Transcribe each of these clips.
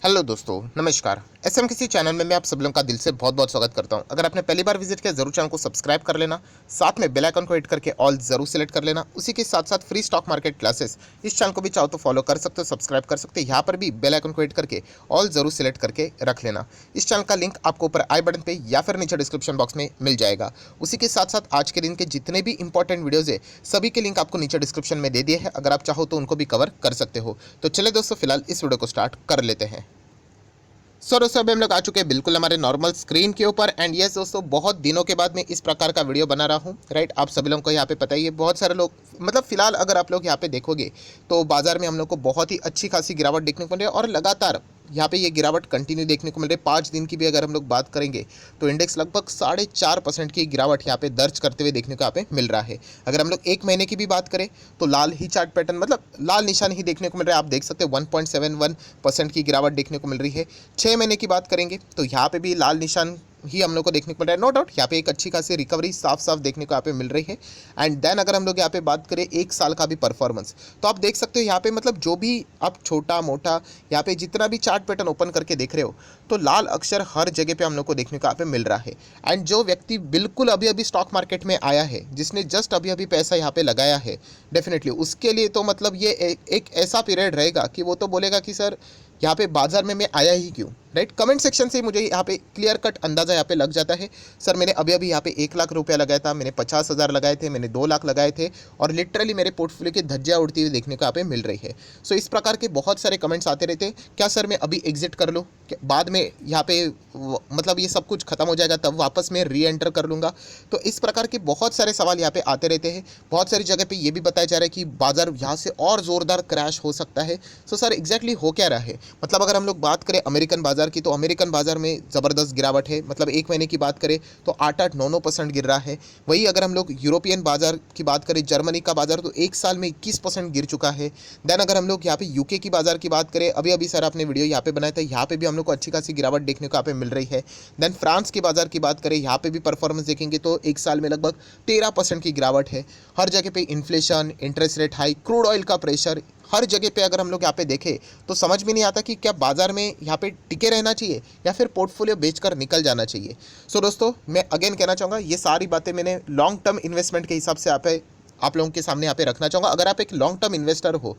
Hello दोस्तों, नमस्कार। SM किसी चैनल में मैं आप सब लोगों का दिल से बहुत बहुत स्वागत करता हूं। अगर आपने पहली बार विजिट किया जरूर चैनल को सब्सक्राइब कर लेना, साथ में बेल आइकन को हिट करके ऑल जरूर सेलेक्ट कर लेना। उसी के साथ साथ फ्री स्टॉक मार्केट क्लासेस इस चैनल को भी चाहो तो फॉलो कर सकते हो, सब्सक्राइब कर सकते हो। यहाँ पर भी बेल आइकन को हिट करके ऑल जरूर सेलेक्ट करके रख लेना। इस चैनल का लिंक आपको ऊपर आई बटन पे या फिर नीचे डिस्क्रिप्शन बॉक्स में मिल जाएगा। उसी के साथ साथ आज के दिन के जितने भी इंपॉर्टेंट वीडियोज है सभी के लिंक आपको नीचे डिस्क्रिप्शन में दे दिए हैं, अगर आप चाहो तो उनको भी कवर कर सकते हो। तो चले दोस्तों, फिलहाल इस वीडियो को स्टार्ट कर लेते हैं। दोस्तों अभी हम लोग आ चुके हैं बिल्कुल हमारे नॉर्मल स्क्रीन के ऊपर। एंड यस दोस्तों, बहुत दिनों के बाद मैं इस प्रकार का वीडियो बना रहा हूँ। राइट, आप सभी लोगों को यहाँ पे पता ही है, बहुत सारे लोग मतलब फिलहाल अगर आप लोग यहाँ पे देखोगे तो बाजार में हम लोग को बहुत ही अच्छी खासी गिरावट देखने को मिल रही है और लगातार यहाँ पे ये गिरावट कंटिन्यू देखने को मिल रही है। 5 दिन की भी अगर हम लोग बात करेंगे तो इंडेक्स लगभग 4.5% की गिरावट यहाँ पे दर्ज करते हुए देखने को यहाँ पे मिल रहा है। अगर हम लोग एक महीने की भी बात करें तो लाल ही चार्ट पैटर्न, मतलब लाल निशान ही देखने को मिल रहा है। आप देख सकते हैं 1.71% की गिरावट देखने को मिल रही है। 6 महीने की बात करेंगे तो यहाँ पे भी लाल निशान ही हम लोग को देखने को मिल रहा है। नो डाउट यहाँ पे एक अच्छी खासी रिकवरी साफ साफ देखने को यहाँ पे मिल रही है। एंड देन अगर हम लोग यहाँ पे बात करें 1 साल का भी परफॉर्मेंस, तो आप देख सकते हो यहाँ पे मतलब जो भी आप छोटा मोटा यहाँ पे जितना भी चार्ट पैटर्न ओपन करके देख रहे हो तो लाल अक्षर हर जगह पे हम लोग को देखने को यहाँ पे मिल रहा है। एंड जो व्यक्ति बिल्कुल अभी अभी स्टॉक मार्केट में आया है, जिसने जस्ट अभी अभी पैसा यहाँ पे लगाया है, डेफिनेटली उसके लिए तो मतलब ये एक ऐसा पीरियड रहेगा कि वो तो बोलेगा कि सर यहाँ पे बाजार में मैं आया ही क्यों। राइट, कमेंट सेक्शन से मुझे यहाँ पे क्लियर कट अंदाज़ा यहाँ पे लग जाता है। सर मैंने अभी अभी यहाँ पे 1 लाख रुपया लगाया था, मैंने 50,000 लगाए थे, मैंने 2 लाख लगाए थे और लिटरली मेरे पोर्टफोलियो की धज्जियाँ उड़ती हुई देखने को यहाँ पे मिल रही है। सो इस प्रकार के बहुत सारे कमेंट्स आते रहते हैं, क्या सर मैं अभी एग्जिट कर लूँ, बाद में यहाँ पे मतलब ये सब कुछ खत्म हो जाएगा तब वापस मैं री एंटर कर लूँगा। तो इस प्रकार के बहुत सारे सवाल यहाँ पे आते रहते हैं। बहुत सारी जगह पे ये भी बताया जा रहा है कि बाजार यहाँ से और ज़ोरदार क्रैश हो सकता है। सो सर एग्जैक्टली हो क्या रहा है, मतलब अगर हम लोग बात करें अमेरिकन बाजार की तो अमेरिकन बाजार में ज़बरदस्त गिरावट है। मतलब 1 महीने की बात करें तो 8-9% गिर रहा है। वही अगर हम लोग यूरोपियन बाजार की बात करें, जर्मनी का बाजार तो 1 साल में 21% गिर चुका है। देन अगर हम लोग यहाँ पे यूके की बाजार की बात करें, अभी अभी सर आपने वीडियो यहाँ पे बनाया था, यहाँ पे भी हम लोग को अच्छी खासी गिरावट देखने को यहाँ पे मिल रही है। देन फ्रांस की बाजार की बात करें, यहाँ पे भी परफॉर्मेंस देखेंगे तो 1 साल में लगभग 13% की गिरावट है। हर जगह पे inflation, interest rate high, crude oil का प्रेशर, हर जगह पे अगर हम लोग यहाँ पे देखें तो समझ में नहीं आता कि क्या बाजार में यहाँ पे टिके रहना चाहिए या फिर पोर्टफोलियो बेचकर निकल जाना चाहिए। सो दोस्तों मैं अगेन कहना चाहूँगा, ये सारी बातें मैंने लॉन्ग टर्म इन्वेस्टमेंट के हिसाब से आप लोगों के सामने यहाँ पे रखना चाहूँगा। अगर आप एक लॉन्ग टर्म इन्वेस्टर हो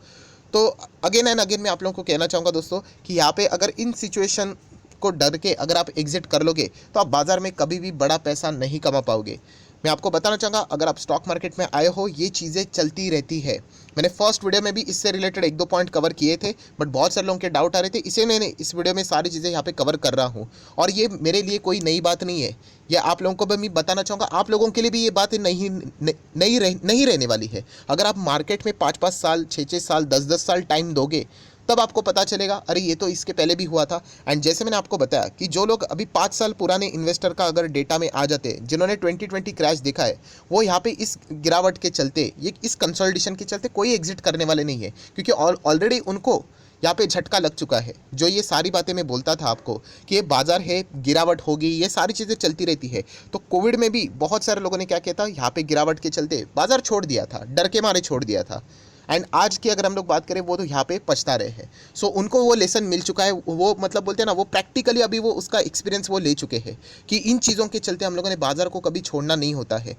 तो अगेन एंड अगेन मैं आप लोगों को कहना चाहूँगा दोस्तों कि यहाँ पे अगर इन सिचुएशन को डर के अगर आप एग्जिट कर लोगे तो आप बाजार में कभी भी बड़ा पैसा नहीं कमा पाओगे। मैं आपको बताना चाहूँगा, अगर आप स्टॉक मार्केट में आए हो ये चीज़ें चलती रहती है। मैंने फर्स्ट वीडियो में भी इससे रिलेटेड 1-2 पॉइंट कवर किए थे, बट बहुत सारे लोगों के डाउट आ रहे थे, इसे मैंने इस वीडियो में सारी चीज़ें यहाँ पे कवर कर रहा हूँ। और ये मेरे लिए कोई नई बात नहीं है, ये आप लोगों को भी मैं बताना चाहूँगा, आप लोगों के लिए भी ये बात नहीं रहने वाली है। अगर आप मार्केट में 5-5 साल, 6-6 साल, 10-10 साल टाइम दोगे तब आपको पता चलेगा अरे ये तो इसके पहले भी हुआ था। एंड जैसे मैंने आपको बताया कि जो लोग अभी 5 साल पुराने इन्वेस्टर का अगर डेटा में आ जाते हैं, जिन्होंने 2020 क्रैश देखा है, वो यहाँ पे इस गिरावट के चलते, ये इस कंसोलिडेशन के चलते कोई एग्जिट करने वाले नहीं है, क्योंकि ऑलरेडी उनको यहाँ पे झटका लग चुका है। जो ये सारी बातें मैं बोलता था आपको कि ये बाजार है, गिरावट होगी, ये सारी चीज़ें चलती रहती है। तो कोविड में भी बहुत सारे लोगों ने क्या किया था, यहाँ पे गिरावट के चलते बाजार छोड़ दिया था, डर के मारे छोड़ दिया था। एंड आज की अगर हम लोग बात करें वो तो यहाँ पे पछता रहे हैं। सो उनको वो लेसन मिल चुका है, वो मतलब बोलते हैं ना, वो प्रैक्टिकली अभी वो उसका एक्सपीरियंस वो ले चुके हैं कि इन चीज़ों के चलते हम लोगों ने बाजार को कभी छोड़ना नहीं होता है।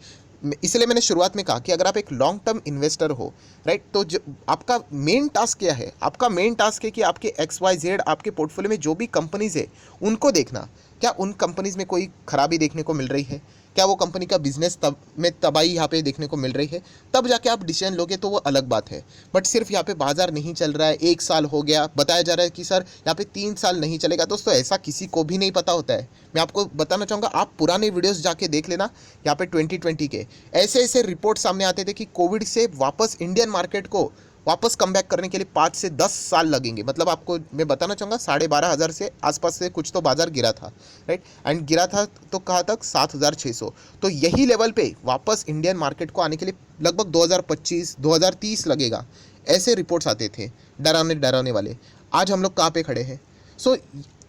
इसलिए मैंने शुरुआत में कहा कि अगर आप एक लॉन्ग टर्म इन्वेस्टर हो, राइट, तो जो आपका मेन टास्क क्या है, आपका मेन टास्क है कि आपके XYZ आपके पोर्टफोलियो में जो भी कंपनीज है उनको देखना, क्या उन कंपनीज में कोई खराबी देखने को मिल रही है, क्या वो कंपनी का बिजनेस में तबाही यहाँ पे देखने को मिल रही है, तब जाके आप डिसीजन लोगे तो वो अलग बात है। बट सिर्फ यहाँ पे बाजार नहीं चल रहा है, 1 साल हो गया, बताया जा रहा है कि सर यहाँ पे 3 साल नहीं चलेगा। दोस्तों ऐसा किसी को भी नहीं पता होता है। मैं आपको बताना चाहूँगा, आप पुराने वीडियोस जाके देख लेना, यहाँ पे 2020 के ऐसे ऐसे रिपोर्ट सामने आते थे कि कोविड से वापस इंडियन मार्केट को वापस कम बैक करने के लिए 5 से 10 साल लगेंगे। मतलब आपको मैं बताना चाहूँगा 12,500 से आसपास से कुछ तो बाजार गिरा था, राइट, एंड गिरा था तो कहाँ तक 7,600। तो यही लेवल पे वापस इंडियन मार्केट को आने के लिए लगभग 2025-2030 लगेगा, ऐसे रिपोर्ट्स आते थे डराने वाले। आज हम लोग कहाँ पे खड़े हैं। सो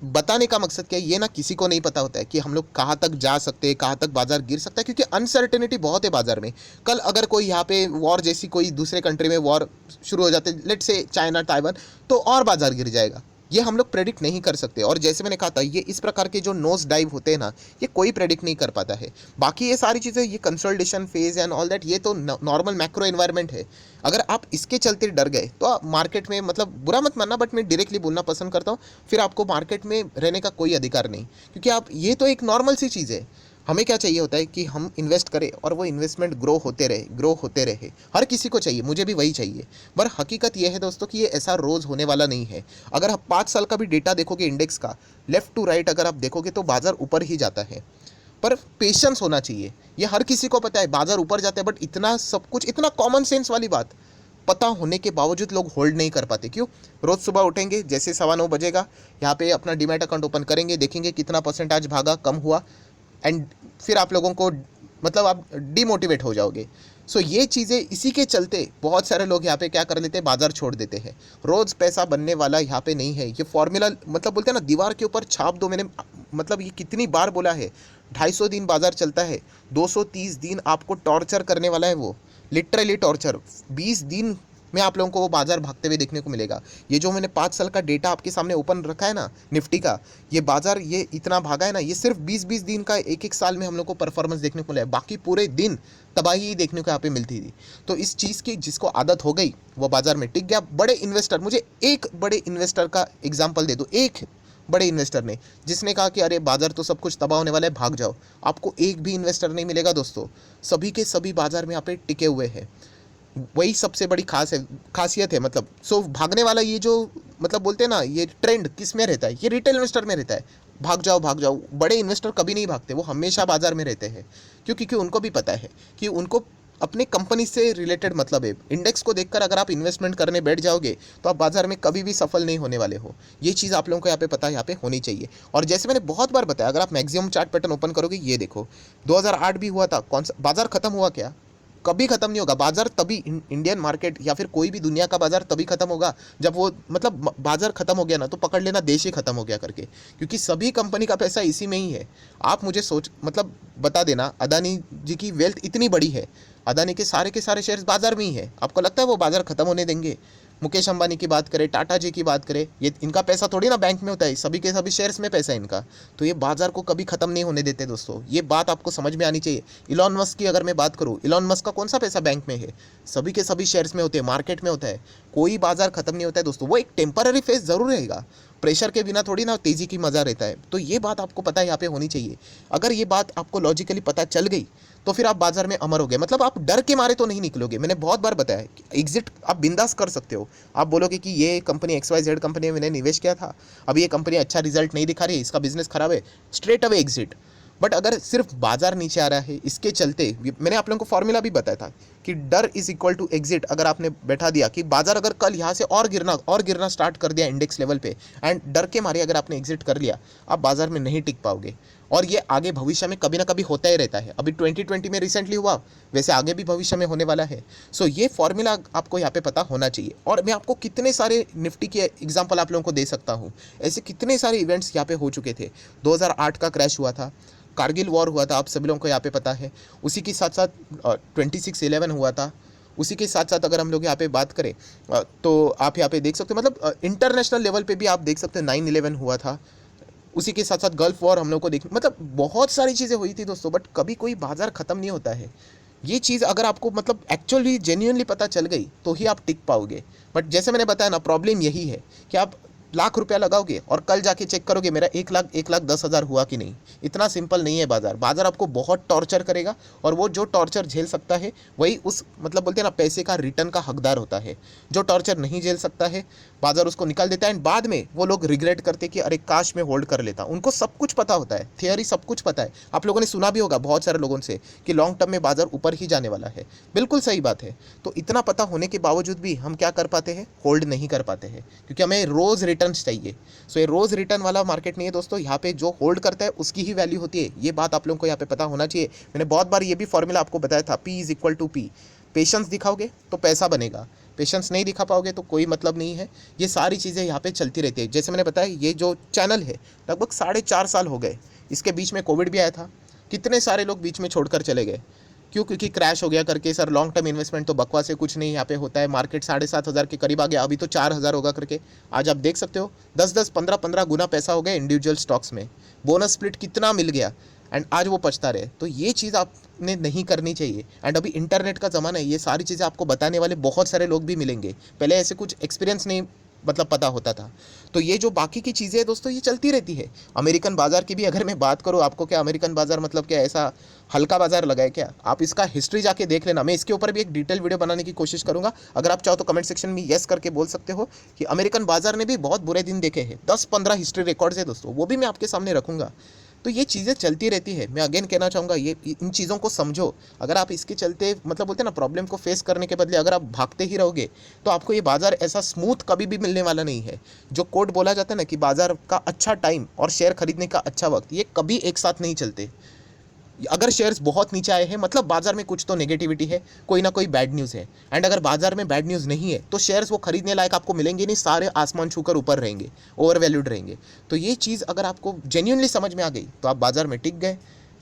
बताने का मकसद क्या है, ये ना किसी को नहीं पता होता है कि हम लोग कहाँ तक जा सकते हैं, कहाँ तक बाजार गिर सकता है, क्योंकि अनसर्टेनिटी बहुत है बाजार में। कल अगर कोई यहाँ पे वॉर जैसी कोई दूसरे कंट्री में वॉर शुरू हो जाते, लेट से चाइना ताइवान, तो और बाजार गिर जाएगा। ये हम लोग प्रेडिक्ट नहीं कर सकते। और जैसे मैंने कहा था, ये इस प्रकार के जो नोज डाइव होते हैं ना, ये कोई प्रेडिक्ट नहीं कर पाता है। बाकी ये सारी चीज़ें, ये consolidation phase and all that, ये तो नॉर्मल मैक्रो एनवायरनमेंट है। अगर आप इसके चलते डर गए तो आप मार्केट में, मतलब बुरा मत मानना बट मैं डायरेक्टली बोलना पसंद करता हूँ, फिर आपको मार्केट में रहने का कोई अधिकार नहीं। क्योंकि आप, ये तो एक नॉर्मल सी चीज़ है। हमें क्या चाहिए होता है कि हम इन्वेस्ट करें और वो इन्वेस्टमेंट ग्रो होते रहे, ग्रो होते रहे। हर किसी को चाहिए, मुझे भी वही चाहिए। पर हकीकत ये है दोस्तों कि ये ऐसा रोज़ होने वाला नहीं है। अगर आप 5 साल का भी डेटा देखोगे इंडेक्स का, लेफ्ट टू राइट अगर आप देखोगे तो बाजार ऊपर ही जाता है। पर पेशेंस होना चाहिए। ये हर किसी को पता है बाजार ऊपर जाता है, बट इतना सब कुछ, इतना कॉमन सेंस वाली बात पता होने के बावजूद लोग होल्ड नहीं कर पाते। क्यों? रोज़ सुबह उठेंगे, जैसे 9:15 बजेगा, यहाँ पे अपना डीमैट अकाउंट ओपन करेंगे, देखेंगे कितना परसेंट आज भागा, कम हुआ, एंड फिर आप लोगों को, मतलब आप डिमोटिवेट हो जाओगे। सो ये चीज़ें, इसी के चलते बहुत सारे लोग यहाँ पे क्या कर लेते हैं, बाजार छोड़ देते हैं। रोज़ पैसा बनने वाला यहाँ पे नहीं है। ये फॉर्मूला, मतलब बोलते हैं ना, दीवार के ऊपर छाप दो। मैंने, मतलब ये कितनी बार बोला है। 250 दिन बाजार चलता है, 230 दिन आपको टॉर्चर करने वाला है वो, लिटरली टॉर्चर। 20 दिन में आप लोगों को वो बाजार भागते हुए देखने को मिलेगा। ये जो मैंने 5 साल का डेटा आपके सामने ओपन रखा है ना, निफ्टी का, ये बाजार ये इतना भागा है ना, ये सिर्फ 20-20 दिन का, एक साल में हम लोग को परफॉर्मेंस देखने को मिला है। बाकी पूरे दिन तबाही ही देखने को यहाँ पे मिलती थी। तो इस चीज़ की जिसको आदत हो गई, वो बाजार में टिक गया। बड़े इन्वेस्टर, मुझे एक बड़े इन्वेस्टर का एग्जाम्पल दे दो, एक बड़े इन्वेस्टर ने, जिसने कहा कि अरे बाजार तो सब कुछ तबाह होने वाला है, भाग जाओ। आपको एक भी इन्वेस्टर नहीं मिलेगा दोस्तों। सभी के सभी बाजार में यहाँ पे टिके हुए हैं। वही सबसे बड़ी खासियत है। मतलब भागने वाला, ये जो, मतलब बोलते हैं ना, ये ट्रेंड किस में रहता है? ये रिटेल इन्वेस्टर में रहता है। भाग जाओ भाग जाओ। बड़े इन्वेस्टर कभी नहीं भागते, वो हमेशा बाजार में रहते हैं। क्योंकि उनको भी पता है कि उनको अपने कंपनी से रिलेटेड मतलब है। इंडेक्स को देखकर अगर आप इन्वेस्टमेंट करने बैठ जाओगे तो आप बाजार में कभी भी सफल नहीं होने वाले हो। ये चीज़ आप लोगों को यहाँ पे पता, यहाँ पे होनी चाहिए। और जैसे मैंने बहुत बार बताया, अगर आप मैक्सिमम चार्ट पैटर्न ओपन करोगे, ये देखो 2008 भी हुआ था। कौन सा बाजार खत्म हुआ क्या? कभी खत्म नहीं होगा बाजार। तभी इंडियन मार्केट या फिर कोई भी दुनिया का बाजार तभी खत्म होगा जब वो, मतलब बाजार खत्म हो गया ना, तो पकड़ लेना देश ही खत्म हो गया करके। क्योंकि सभी कंपनी का पैसा इसी में ही है। आप मुझे मतलब बता देना, अदानी जी की वेल्थ इतनी बड़ी है, अदानी के सारे शेयर्स बाजार में ही है। आपको लगता है वो बाजार खत्म होने देंगे? मुकेश अंबानी की बात करें, टाटा जी की बात करें, ये इनका पैसा थोड़ी ना बैंक में होता है, सभी के सभी शेयर्स में पैसा है इनका। तो ये बाजार को कभी खत्म नहीं होने देते दोस्तों। ये बात आपको समझ में आनी चाहिए। इलॉन मस्क की अगर मैं बात करूँ, इलॉन मस्क का कौन सा पैसा बैंक में है? सभी के सभी शेयर्स में होते हैं, मार्केट में होता है। कोई बाजार खत्म नहीं होता है दोस्तों। वो एक टेम्पररी फेज जरूर रहेगा, प्रेशर के बिना थोड़ी ना तेजी की मजा रहता है। तो ये बात आपको पता है, यहाँ पे होनी चाहिए। अगर ये बात आपको लॉजिकली पता चल गई तो फिर आप बाजार में अमर हो गए। मतलब आप डर के मारे तो नहीं निकलोगे। मैंने बहुत बार बताया कि एग्जिट आप बिंदास कर सकते हो। आप बोलोगे कि ये कंपनी XYZ कंपनी में मैंने निवेश किया था, अब ये कंपनी अच्छा रिजल्ट नहीं दिखा रही है, इसका बिजनेस खराब है, स्ट्रेट अवे एग्जिट। बट अगर सिर्फ बाजार नीचे आ रहा है, इसके चलते मैंने आप लोगों को फॉर्मूला भी बताया था कि डर इज इक्वल टू एग्जिट। अगर आपने बैठा दिया कि बाजार अगर कल यहाँ से और गिरना स्टार्ट कर दिया इंडेक्स लेवल पे, एंड डर के मारे अगर आपने एग्जिट कर लिया, आप बाजार में नहीं टिक पाओगे। और ये आगे भविष्य में कभी ना कभी होता ही रहता है। अभी 2020 में रिसेंटली हुआ, वैसे आगे भी भविष्य में होने वाला है। सो ये फॉर्मूला आपको यहाँ पे पता होना चाहिए। और मैं आपको कितने सारे निफ्टी के एग्जाम्पल आप लोगों को दे सकता हूँ। ऐसे कितने सारे इवेंट्स यहाँ पे हो चुके थे। 2008 का क्रैश हुआ था, कारगिल वॉर हुआ था, आप सभी लोगों को यहाँ पे पता है। उसी के साथ साथ 26/11 हुआ था। उसी के साथ साथ अगर हम लोग यहाँ पे बात करें तो आप यहाँ पे देख सकते हो, मतलब इंटरनेशनल लेवल पे भी आप देख सकते हो 9/11 हुआ था। उसी के साथ साथ गल्फ वॉर हम लोग को देख, मतलब बहुत सारी चीज़ें हुई थी दोस्तों। बट कभी कोई बाजार ख़त्म नहीं होता है। ये चीज़ अगर आपको, मतलब एक्चुअली जेन्युइनली पता चल गई तो ही आप टिक पाओगे। बट जैसे मैंने बताया ना, प्रॉब्लम यही है कि आप लाख रुपया लगाओगे और कल जाके चेक करोगे मेरा 1,10,000 हुआ कि नहीं। इतना सिंपल नहीं है बाजार। बाजार आपको बहुत टॉर्चर करेगा, और वो जो टॉर्चर झेल सकता है वही उस, मतलब बोलते हैं ना, पैसे का रिटर्न का हकदार होता है। जो टॉर्चर नहीं झेल सकता है, बाजार उसको निकाल देता है। एंड बाद में वो लोग रिग्रेट करते कि अरे काश मैं होल्ड कर लेता। उनको सब कुछ पता होता है, थियरी सब कुछ पता है। आप लोगों ने सुना भी होगा बहुत सारे लोगों से कि लॉन्ग टर्म में बाजार ऊपर ही जाने वाला है। बिल्कुल सही बात है। तो इतना पता होने के बावजूद भी हम क्या कर पाते हैं? होल्ड नहीं कर पाते हैं, क्योंकि हमें रोज़ रिटर्न चाहिए। सो ये रोज़ रिटर्न वाला मार्केट नहीं है दोस्तों। यहाँ पे जो होल्ड करता है उसकी ही वैल्यू होती है। ये बात आप लोगों को यहाँ पे पता होना चाहिए। मैंने बहुत बार ये भी फॉर्मूला आपको बताया था, P is equal to P। Patience दिखाओगे तो पैसा बनेगा, पेशेंस नहीं दिखा पाओगे तो कोई मतलब नहीं है। ये सारी चीज़ें यहाँ पे चलती रहती है। जैसे मैंने बताया, ये जो चैनल है लगभग 4.5 साल हो गए। इसके बीच में कोविड भी आया था, कितने सारे लोग बीच में छोड़कर चले गए। क्यों? क्योंकि क्रैश हो गया करके सर लॉन्ग टर्म इन्वेस्टमेंट तो बकवास है, कुछ नहीं यहाँ पे होता है, मार्केट 7,500 के करीब आ गया, अभी तो 4,000 होगा करके। आज आप देख सकते हो 10-10, 15-15 गुना पैसा हो गया इंडिविजुअल स्टॉक्स में, बोनस स्प्लिट कितना मिल गया, एंड आज वो पछता रहे। तो ये चीज़ आपने नहीं करनी चाहिए। एंड अभी इंटरनेट का ज़माना है, ये सारी चीज़ें आपको बताने वाले बहुत सारे लोग भी मिलेंगे, पहले ऐसे कुछ एक्सपीरियंस नहीं मतलब पता होता था। तो ये जो बाकी की चीज़ें हैं दोस्तों, ये चलती रहती है। अमेरिकन बाज़ार की भी अगर मैं बात करूँ, आपको क्या अमेरिकन बाज़ार मतलब क्या ऐसा हल्का बाज़ार लगा है क्या? आप इसका हिस्ट्री जाके देख लेना, मैं इसके ऊपर भी एक डिटेल वीडियो बनाने की कोशिश करूँगा। अगर आप चाहो तो कमेंट सेक्शन में येस करके बोल सकते हो कि अमेरिकन बाज़ार ने भी बहुत बुरे दिन देखे हैं। 10-15 हिस्ट्री रिकॉर्ड्स है दोस्तों, वो भी मैं आपके सामने रखूँगा। तो ये चीज़ें चलती रहती है। मैं अगेन कहना चाहूँगा, ये इन चीज़ों को समझो। अगर आप इसके चलते मतलब बोलते हैं ना, प्रॉब्लम को फेस करने के बदले अगर आप भागते ही रहोगे, तो आपको ये बाज़ार ऐसा स्मूथ कभी भी मिलने वाला नहीं है। जो कोट बोला जाता है ना कि बाज़ार का अच्छा टाइम और शेयर खरीदने का अच्छा वक्त, ये कभी एक साथ नहीं चलते। अगर शेयर्स बहुत नीचे आए हैं मतलब बाजार में कुछ तो नेगेटिविटी है, कोई ना कोई बैड न्यूज़ है। एंड अगर बाजार में बैड न्यूज़ नहीं है तो शेयर्स वो खरीदने लायक आपको मिलेंगे नहीं, सारे आसमान छूकर ऊपर रहेंगे, ओवर वैल्यूड रहेंगे। तो ये चीज़ अगर आपको जेन्युइनली समझ में आ गई तो आप बाजार में टिक गए,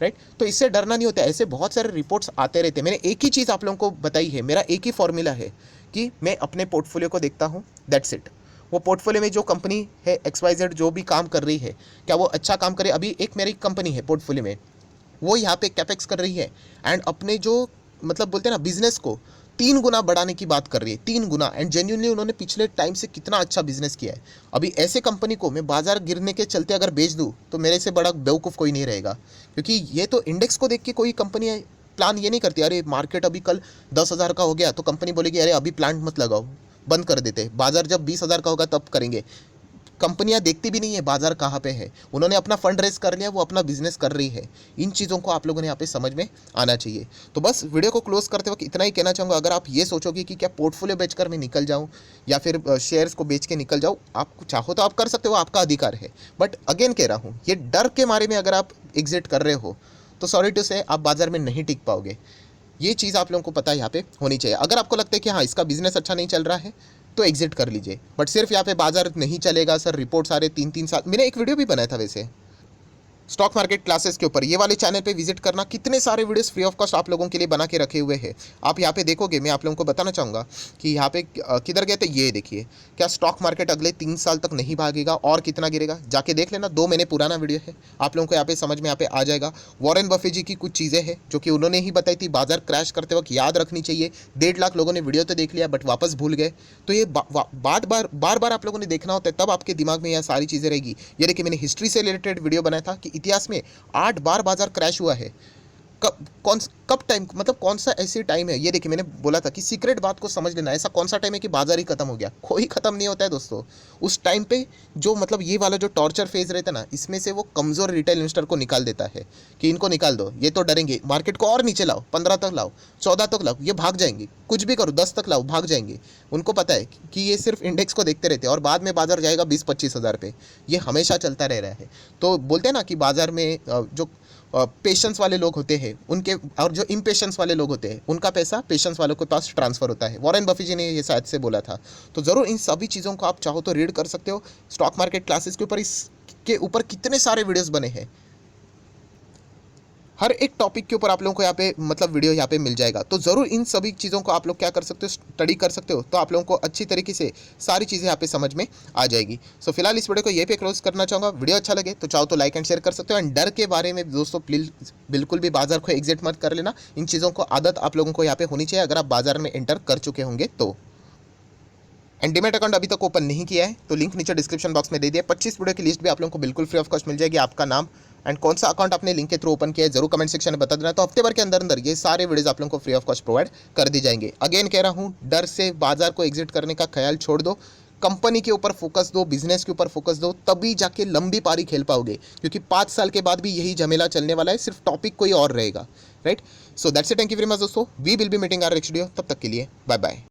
राइट। तो इससे डरना नहीं होता, ऐसे बहुत सारे रिपोर्ट्स आते रहते हैं। मैंने एक ही चीज़ आप लोगों को बताई है, मेरा एक ही फॉर्मूला है कि मैं अपने पोर्टफोलियो को देखता हूँ, दैट्स इट। वो पोर्टफोलियो में जो कंपनी है XYZ जो भी काम कर रही है, क्या वो अच्छा काम करे? अभी एक मेरी कंपनी है पोर्टफोलियो में, वो यहाँ पे कैपेक्स कर रही है एंड अपने जो मतलब बोलते हैं ना बिजनेस को 3 गुना बढ़ाने की बात कर रही है, 3 गुना। एंड जेन्युइनली उन्होंने पिछले टाइम से कितना अच्छा बिजनेस किया है। अभी ऐसे कंपनी को मैं बाजार गिरने के चलते अगर बेच दूँ तो मेरे से बड़ा बेवकूफ़ कोई नहीं रहेगा, क्योंकि ये तो इंडेक्स को देख के कोई कंपनी प्लान ये नहीं करती, अरे मार्केट अभी कल 10,000 का हो गया तो कंपनी बोलेगी अरे अभी प्लांट मत लगाओ, बंद कर देते, बाजार जब 20,000 का होगा तब करेंगे। कंपनियां देखती भी नहीं है बाजार कहाँ पे है, उन्होंने अपना फंड रेज कर लिया, वो अपना बिजनेस कर रही है। इन चीज़ों को आप लोगों ने यहाँ पे समझ में आना चाहिए। तो बस वीडियो को क्लोज करते वक्त इतना ही कहना चाहूँगा, अगर आप ये सोचोगे कि क्या पोर्टफोलियो बेचकर मैं निकल जाऊँ या फिर शेयर्स को बेच के निकल जाऊँ, आप चाहो तो आप कर सकते हो, आपका अधिकार है। बट अगेन कह रहा हूँ, ये डर के मारे में अगर आप एग्जिट कर रहे हो तो सॉरी टू से आप बाजार में नहीं टिक पाओगे। ये चीज़ आप लोगों को पता यहाँ पे होनी चाहिए। अगर आपको लगता है कि हाँ इसका बिजनेस अच्छा नहीं चल रहा है तो एग्जिट कर लीजिए, बट सिर्फ यहाँ पे बाजार नहीं चलेगा सर, रिपोर्ट सारे 3-3 साल, मैंने एक वीडियो भी बनाया था वैसे स्टॉक मार्केट क्लासेस के ऊपर, ये वाले चैनल पे विजिट करना, कितने सारे वीडियोस फ्री ऑफ कॉस्ट आप लोगों के लिए बना के रखे हुए हैं। आप यहाँ पे देखोगे, मैं आप लोगों को बताना चाहूँगा कि यहाँ पे किधर गए थे, ये देखिए, क्या स्टॉक मार्केट अगले 3 साल तक नहीं भागेगा और कितना गिरेगा, जाके देख लेना। 2 महीने पुराना वीडियो है, आप लोगों को यहाँ पे समझ में यहाँ पे आ जाएगा। वॉरेन बफे जी की कुछ चीज़ें हैं जो कि उन्होंने ही बताई थी, बाजार क्रैश करते वक्त याद रखनी चाहिए। 1.5 लाख लोगों ने वीडियो तो देख लिया बट वापस भूल गए। तो ये बार बार आप लोगों ने देखना होता है, तब आपके दिमाग में यह सारी चीज़ें रहेगी। ये देखिए, मैंने हिस्ट्री से रिलेटेड वीडियो बनाया था कि इतिहास में 8 बार बाजार क्रैश हुआ है। कब टाइम मतलब कौन सा ऐसी टाइम है, ये देखिए मैंने बोला था कि सीक्रेट बात को समझ लेना, ऐसा कौन सा टाइम है कि बाजार ही खत्म हो गया, कोई खत्म नहीं होता है दोस्तों। उस टाइम पे जो मतलब ये वाला जो टॉर्चर फेज रहता है ना, इसमें से वो कमज़ोर रिटेल इन्वेस्टर को निकाल देता है कि इनको निकाल दो, ये तो डरेंगे, मार्केट को और नीचे लाओ, 15 तक लाओ, 14 तक लाओ, ये भाग जाएंगे, कुछ भी करो 10 तक लाओ, भाग जाएंगे। उनको पता है कि ये सिर्फ इंडेक्स को देखते रहते हैं और बाद में बाजार जाएगा 20-25 हज़ार पे, ये हमेशा चलता रह रहा है। तो बोलते हैं ना कि बाजार में जो पेशेंस वाले लोग होते हैं उनके, और जो इम्पेशेंस वाले लोग होते हैं उनका पैसा पेशेंस वालों के पास ट्रांसफ़र होता है। वॉरेन बफे जी ने ये शायद से बोला था। तो ज़रूर इन सभी चीज़ों को आप चाहो तो रीड कर सकते हो। स्टॉक मार्केट क्लासेस के ऊपर, इसके ऊपर कितने सारे वीडियोस बने हैं, हर एक टॉपिक के ऊपर आप लोगों को यहाँ पे मतलब वीडियो यहाँ पे मिल जाएगा। तो ज़रूर इन सभी चीज़ों को आप लोग क्या कर सकते हो, स्टडी कर सकते हो, तो आप लोगों को अच्छी तरीके से सारी चीज़ें यहाँ पे समझ में आ जाएगी। सो फिलहाल इस वीडियो को यहीं पे क्लोज करना चाहूँगा। वीडियो अच्छा लगे तो चाहो तो लाइक एंड शेयर कर सकते हो। एंड डर के बारे में दोस्तों प्लीज बिल्कुल भी बाजार को एग्जिट मत कर लेना, इन चीज़ों को आदत आप लोगों को यहाँ पे होनी चाहिए अगर आप बाजार में एंटर कर चुके होंगे तो। एंड डीमैट अकाउंट अभी तक ओपन नहीं किया है तो लिंक नीचे डिस्क्रिप्शन बॉक्स में दे दिया। 25 वीडियो की लिस्ट भी आप लोगों को बिल्कुल फ्री ऑफ कॉस्ट मिल जाएगी। आपका नाम एंड कौन सा अकाउंट आपने लिंक के थ्रू ओपन किया है जरूर कमेंट सेक्शन में बता देना। तो हफ्ते भर के अंदर अंदर ये सारे वीडियोस आप लोगों को फ्री ऑफ कॉस्ट प्रोवाइड कर दी जाएंगे। अगेन कह रहा हूँ, डर से बाजार को एग्जिट करने का ख्याल छोड़ दो, कंपनी के ऊपर फोकस दो, बिजनेस के ऊपर फोकस दो, तभी जाके लंबी पारी खेल पाओगे। क्योंकि 5 साल के बाद भी यही झमेला चलने वाला है, सिर्फ टॉपिक कोई और रहेगा, right. So that's it, thank you very much दोस्तों, we will be meeting our next video. तब तक के लिए बाय बाय।